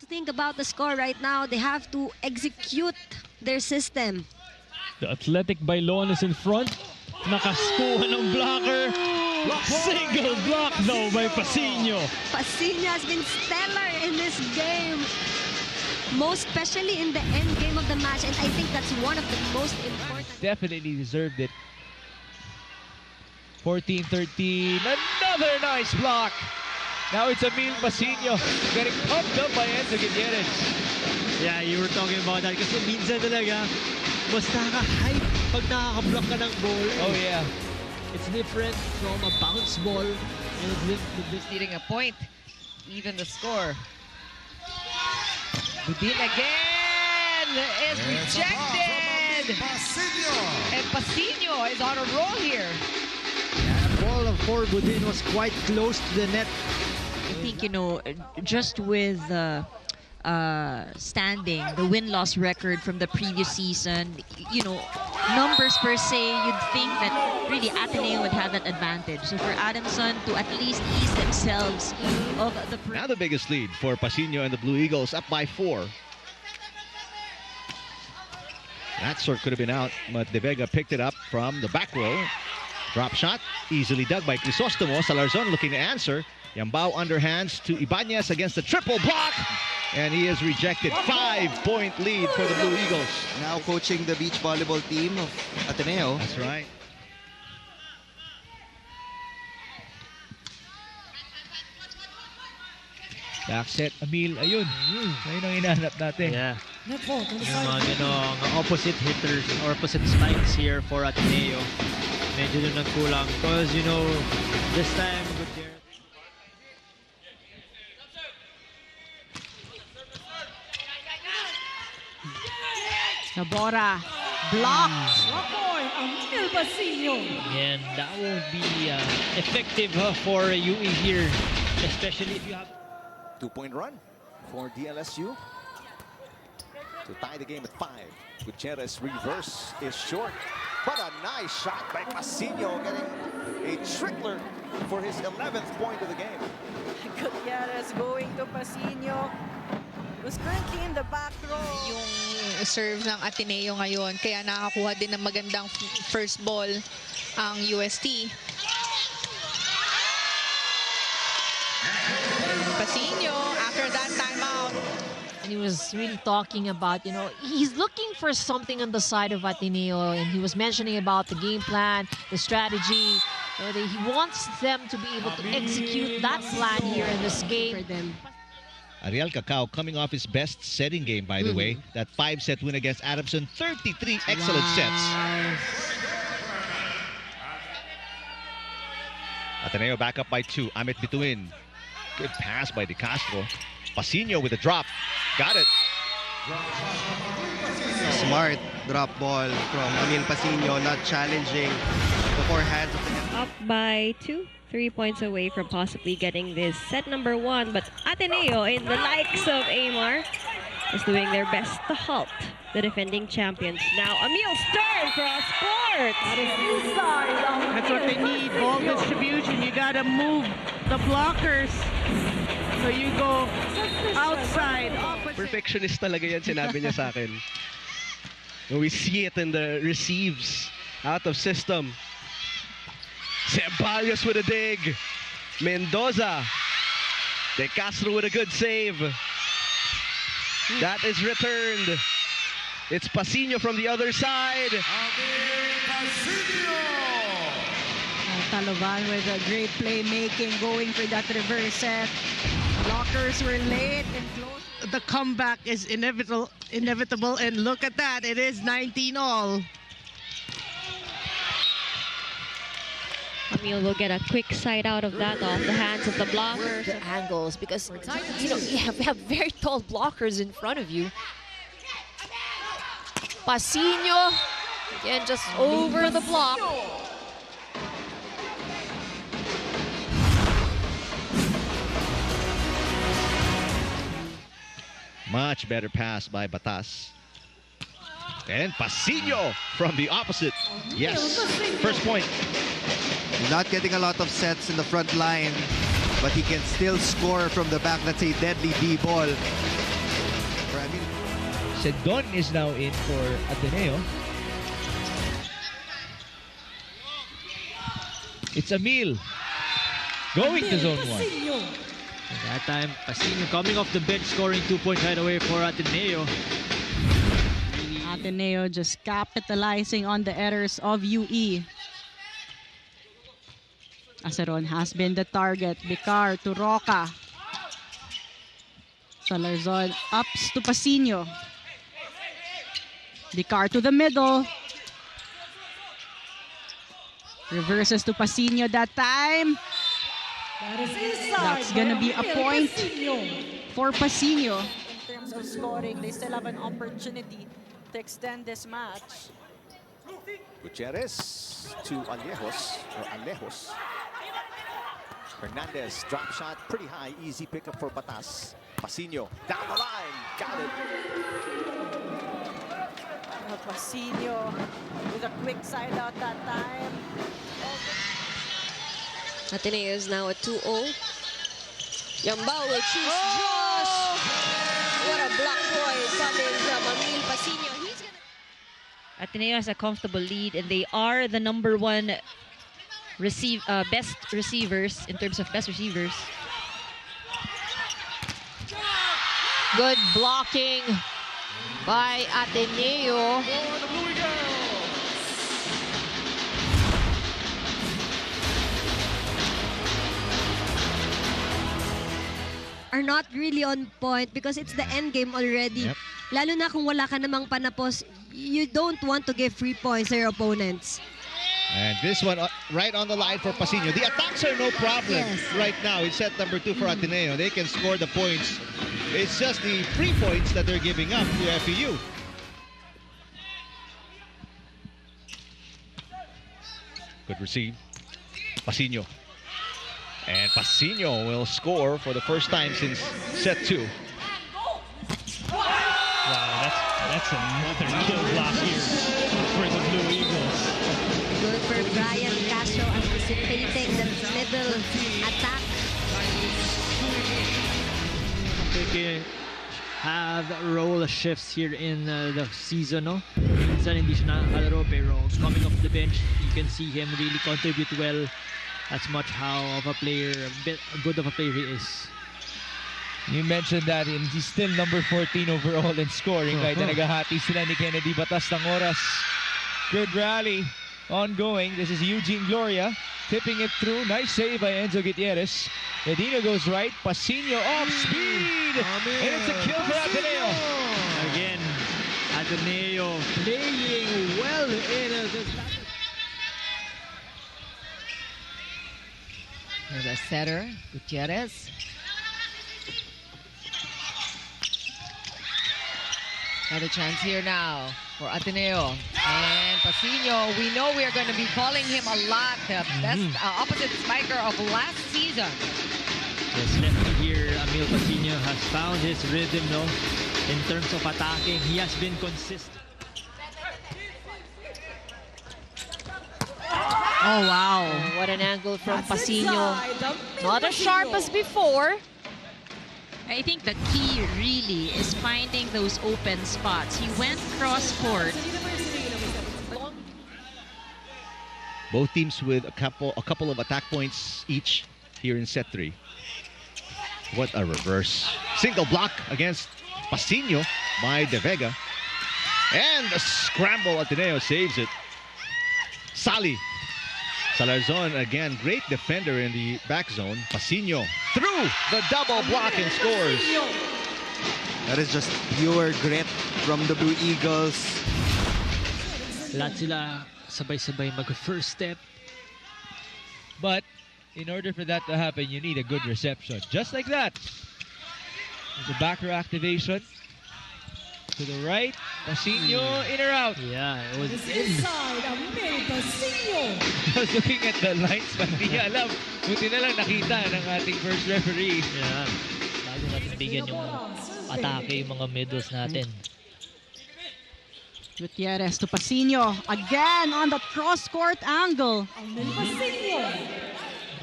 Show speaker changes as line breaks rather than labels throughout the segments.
think about the score right now. They have to execute their system.
The athletic Bailon is in front. Nakaskuhan ng blocker. Single block though by Pacinio.
Pacinio has been stellar in this game. Most especially in the end game of the match. And I think that's one of the most important.
Definitely deserved it. 14-13. Another nice block. Now it's Amil Pacinio getting pumped up by Enzo Gutierrez.
Yeah, you were talking about that kasi minsan talaga mas nakaka-hype pag nakaka-block ka ng ball.
Oh yeah.
It's different from a bounce ball. And it's
Needing a point, even the score. Budin again is rejected. And Pacinio is on a roll here.
yeah, the ball for Budin was quite close to the net.
I think, you know, just with standing, the win-loss record from the previous season, you know, numbers per se, you'd think that really Ateneo would have that advantage. So for Adamson to at least ease themselves of the...
Now the biggest lead for Pacinio and the Blue Eagles, up by 4. That sort could have been out, but De Vega picked it up from the back row. Drop shot, easily dug by Crisostomo. Salarzon looking to answer. Yambao underhands to Ibanez against the triple block. And he is rejected. 5-point lead for the Blue Eagles.
Now coaching the beach volleyball team of Ateneo.
That's right.
Back set, Amil. Ayun. Ayun ang hinahanap natin.
Yeah. Yung mga ganong opposite hitters or opposite spikes here for Ateneo. Medyo doon nagkulang. Because, you know, this time, Gutierrez.
Nabora. Blocked.
Amil Pacinio.
And that won't be effective for UE here. Especially if you have...
2-point run for DLSU to tie the game at 5. Gutierrez reverse is short, but a nice shot by Pacinio, getting a trickler for his 11th point of the game.
Gutierrez going to Pacinio, who's currently in the back row.
Yung serve ng Ateneo ngayon, kaya nakakuha din ng magandang first ball ang UST. Pacinio after that timeout.
And he was really talking about, you know, he's looking for something on the side of Ateneo, and he was mentioning about the game plan, the strategy. You know, he wants them to be able to execute that plan here in this game.
For them.
Ariel Cacao coming off his best setting game, by the way. That 5-set win against Adamson. 33 excellent sets. Ateneo back up by 2. Amit Bituin. Good pass by De Castro. Pacinio with a drop. Got it.
Smart drop ball from Amil Pacinio, not challenging the forehands of the net.
Up by 2, 3 points away from possibly getting this set number 1, but Ateneo in the likes of Amar is doing their best to halt the defending champions. Now Amil Stern cross court.
That's
what they need, ball distribution. You gotta move the blockers. So you go outside.
Perfectionist talaga yan, sinabi niya sa akin. We see it in the receives out of system. Ceballos with a dig. Mendoza. De Castro with a good save. That is returned. It's Pacinio from the other side.
Taloban with a great playmaking, going for that reverse set. Blockers were late and close.
The comeback is inevitable, and look at that. It is 19-all.
Amil will get a quick sight out of that off the hands of the blockers.
The angles, because, you know, you have very tall blockers in front of you. Pacinio, again, just over the block.
Much better pass by Batas. And Pacinio from the opposite. Yes, first point.
Not getting a lot of sets in the front line, but he can still score from the back. That's a deadly D ball.
Sedon is now in for Ateneo. It's Amil going to zone 1.
At that time, Pacinio coming off the bench, scoring 2 points right away for Ateneo.
Ateneo just capitalizing on the errors of UE. Aceron has been the target. Bicar to Roca. Salarzon ups to Pacinio. Bicar to the middle. Reverses to Pacinio that time. That's gonna be a point for Pacinio.
In terms of scoring, they still have an opportunity to extend this match.
Gutierrez to Alejos. Hernandez, drop shot, pretty high, easy pickup for Batas. Pacinio, down the line, got it.
Pacinio with a quick side out that time.
Ateneo is now at 2-0. Yambao will choose Josh. What a block point coming from Amil Pacinio.
Ateneo has a comfortable lead, and they are the #1 best receivers in terms of best receivers.
Good blocking by Ateneo.
Are not really on point because it's the end game already.
Yep.
Lalo na kung wala ka namang panapos, you don't want to give free points to your opponents.
And this one right on the line for Pacinio. The attacks are no problem right now. It's set number 2 for Ateneo. They can score the points. It's just the free points that they're giving up to FEU. Good receive. Pacinio. And Pacinio will score for the first time since set 2.
Wow, that's another kill block here for the Blue Eagles.
Good for Brian Castro anticipating the middle attack.
They have role shifts here in the season, no? Minsan hindi siya nakakalaro, pero coming off the bench, you can see him really contribute well. That's much how of a player, good of a player he is.
You mentioned that he's still number 14 overall in scoring. Kahit na naghahati sila ni Kennedy Batas ng oras. Good rally ongoing. This is Eugene Gloria tipping it through. Nice save by Enzo Gutierrez. Medina goes right. Pacinio off speed. And it's a kill for Ateneo.
Again, Ateneo playing well in this.
There's a setter, Gutierrez. Another chance here now for Ateneo. And Pacinio, we know we are going to be calling him a lot. The best opposite spiker of last season.
Yes, lefty here, Amil Pacinio has found his rhythm, no? In terms of attacking, he has been consistent.
Oh, wow. What an angle from Pacinio. Not as sharp as before.
I think the key really is finding those open spots. He went cross-court.
Both teams with a couple of attack points each here in set 3. What a reverse. Single block against Pacinio by De Vega. And the scramble, Ateneo saves it. Salarzon, again, great defender in the back zone. Pacinio through the double block and scores.
That is just pure grit from the Blue Eagles.
Lahat sila sabay-sabay mag-first step.
But in order for that to happen, you need a good reception. Just like that. The backer activation. To the right, Pacinio, in or out?
Yeah, it was in.
I was looking at the lines, but hindi alam. Buti na lang nakita ng ating first referee.
Yeah, bago natin bigyan yung atake, yung mga middles natin.
Gutierrez to Pacinio. Again on the cross-court angle.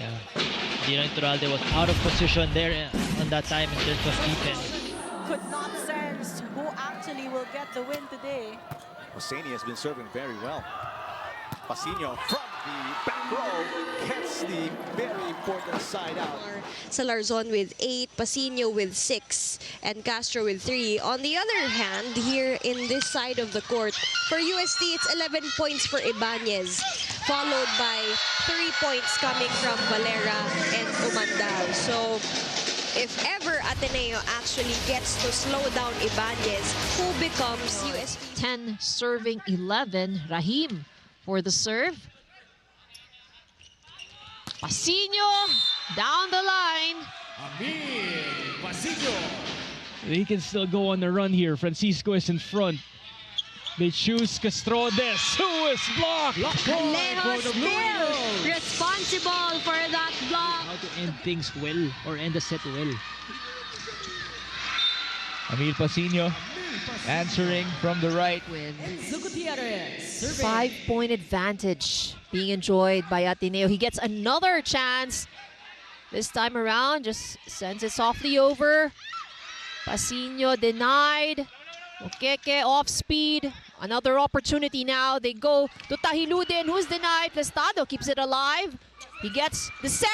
Yeah, Dino Iturralde was out of position there on that time in terms of defense.
Could not sense who actually will get the win today.
Hosseini has been serving very well. Pacinio from the back row gets the very important side out.
Salarzon with 8, Pacinio with 6, and Castro with 3. On the other hand, here in this side of the court, for UST, it's 11 points for Ibanez, followed by 3 points coming from Valera and Umandal. So, if ever Ateneo actually gets to slow down Ibanez, who becomes UST?
10 serving 11. Rahim for the serve. Pacinio down the line.
Amil Pacinio. He can still go on the run here. Francisco is in front. They choose Castrodes, who is blocked.
Alejo still responsible for that block.
How to end things well or end the set well.
Amil Pacinio answering from the right.
With 5-point advantage being enjoyed by Ateneo. He gets another chance. This time around, just sends it softly over. Pacinio denied. Okeke off speed. Another opportunity now. They go to Tahiludin, who's denied. Plestado keeps it alive. He gets the set.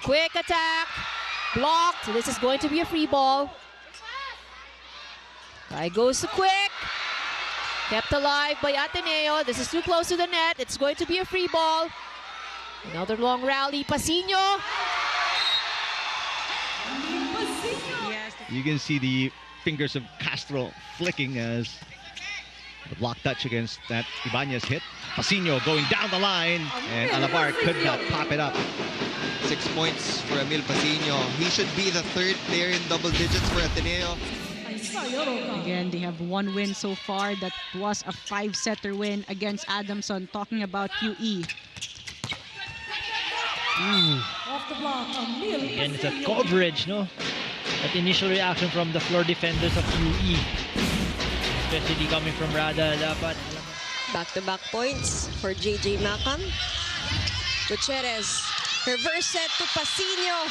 Quick attack. Blocked. This is going to be a free ball. Guy goes to Quick. Kept alive by Ateneo. This is too close to the net. It's going to be a free ball. Another long rally. Pacinio.
You can see the fingers of Castro flicking as the block touch against that Ibanez hit. Pacinio going down the line, and Alabar could not pop it up.
6 points for Amil Pacinio. He should be the 3rd player in double digits for Ateneo.
Again, they have 1 win so far. That was a 5-setter win against Adamson. Talking about QE.
Off the block, again, it's a coverage, no? That initial reaction from the floor defenders of UE, especially coming from Rada. Dapat
back-to-back points for JJ Macam. Gutierrez, reverse set to Pacinio.